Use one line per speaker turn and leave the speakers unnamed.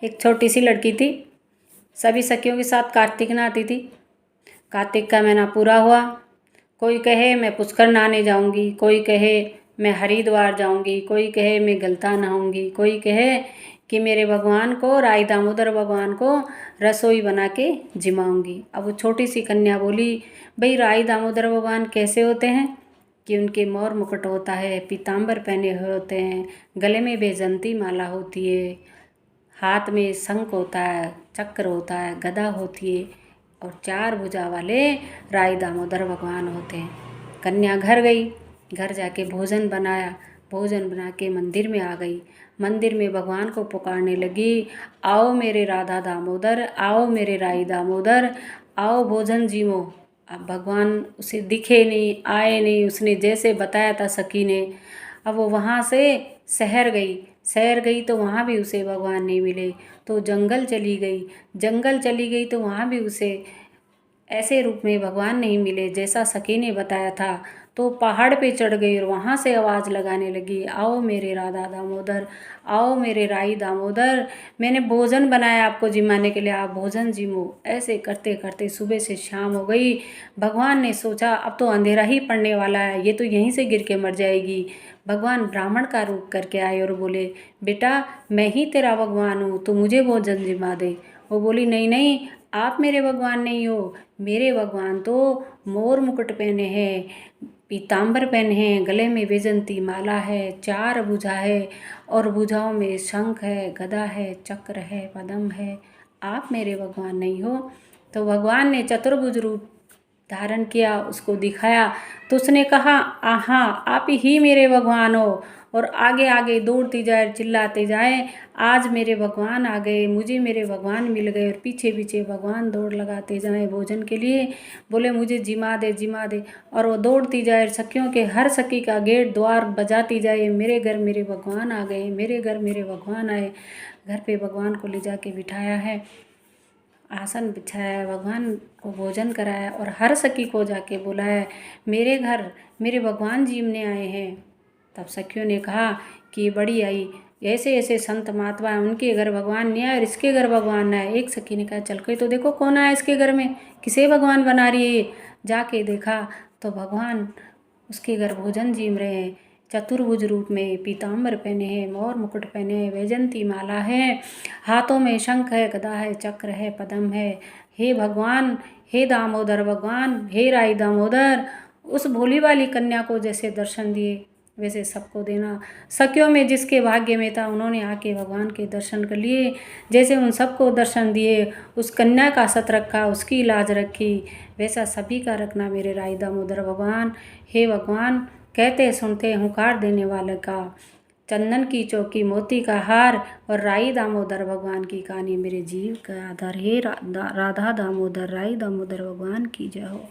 एक छोटी सी लड़की थी। सभी सखियों के साथ कार्तिक नहाती थी। कार्तिक का महीना पूरा हुआ। कोई कहे मैं पुष्कर नहाने जाऊंगी, कोई कहे मैं हरिद्वार जाऊंगी, कोई कहे मैं गलता नहाऊंगी, कोई कहे कि मेरे भगवान को, राई दामोदर भगवान को रसोई बना के जिमाऊंगी। अब वो छोटी सी कन्या बोली, भाई राई दामोदर भगवान कैसे होते हैं कि उनके मोर मुकुट होता है, पीताम्बर पहने हुए होते हैं, गले में बैजंती माला होती है, हाथ में शंख होता है, चक्र होता है, गदा होती है और 4 भुजा वाले राई दामोदर भगवान होते हैं। कन्या घर गई, घर जाके भोजन बनाया, भोजन बना के मंदिर में आ गई। मंदिर में भगवान को पुकारने लगी, आओ मेरे राधा दामोदर, आओ मेरे राई दामोदर, आओ भोजन जीवो। अब भगवान उसे दिखे नहीं, आए नहीं, उसने जैसे बताया था सखी ने। अब वो वहाँ से शहर गई तो वहाँ भी उसे भगवान नहीं मिले। तो जंगल चली गई तो वहाँ भी उसे ऐसे रूप में भगवान नहीं मिले जैसा सखी ने बताया था। तो पहाड़ पे चढ़ गई और वहाँ से आवाज़ लगाने लगी, आओ मेरे राधा दामोदर, आओ मेरे राई दामोदर, मैंने भोजन बनाया आपको जिमाने के लिए, आप भोजन जिमो। ऐसे करते करते सुबह से शाम हो गई। भगवान ने सोचा अब तो अंधेरा ही पड़ने वाला है, ये तो यहीं से गिर के मर जाएगी। भगवान ब्राह्मण का रूप करके आए और बोले, बेटा मैं ही तेरा भगवान हूँ, तो मुझे भोजन जिमा दे। वो बोली, नहीं नहीं, आप मेरे भगवान नहीं हो, मेरे भगवान तो मोर मुकुट पहने हैं, पीताम्बर पहने हैं, गले में वैजंती माला है, 4 भुजा है और भुजाओं में शंख है, गदा है, चक्र है, पद्म है, आप मेरे भगवान नहीं हो। तो भगवान ने चतुर्भुज रूप धारण किया, उसको दिखाया। तो उसने कहा, हाँ आप ही मेरे भगवान हो। और आगे आगे दौड़ती जाए, चिल्लाते जाए, आज मेरे भगवान आ गए, मुझे मेरे भगवान मिल गए। और पीछे पीछे भगवान दौड़ लगाते जाए भोजन के लिए, बोले मुझे जिमा दे जिमा दे। और वो दौड़ती जाए, सखियों के हर सखी का गेट द्वार बजाती जाए, मेरे घर मेरे भगवान आ गए, मेरे घर मेरे भगवान आए। घर पे भगवान को ले जाके बिठाया है, आसन बिछाया, भगवान को भोजन कराया और हर सखी को जाके बुलाया, मेरे घर मेरे भगवान जीवने आए हैं। तब सखियों ने कहा कि बड़ी आई, ऐसे ऐसे संत महात्मा हैं, उनके घर भगवान नहीं आए और इसके घर भगवान आए। एक सखी ने कहा, चल के तो देखो कौन आया इसके घर में, किसे भगवान बना रही है। जाके देखा तो भगवान उसके घर भोजन जीम रहे हैं, चतुर्भुज रूप में, पीताम्बर पहने हैं, मोर मुकुट पहने हैं, वैजंती माला है, हाथों में शंख है, गदा है, चक्र है, पद्म है। हे भगवान, हे दामोदर भगवान, हे राई दामोदर, उस भोली वाली कन्या को जैसे दर्शन दिए वैसे सबको देना। सखियों में जिसके भाग्य में था उन्होंने आके भगवान के दर्शन कर लिए, जैसे उन सबको दर्शन दिए, उस कन्या का सत रखा, उसकी लाज रखी, वैसा सभी का रखना मेरे राई दामोदर भगवान। हे भगवान, कहते सुनते हुंकार देने वाले का, चंदन की चौकी मोती का हार और राई दामोदर भगवान की कहानी मेरे जीव का आधार। हे राधा दामोदर, राई दामोदर भगवान की जय हो।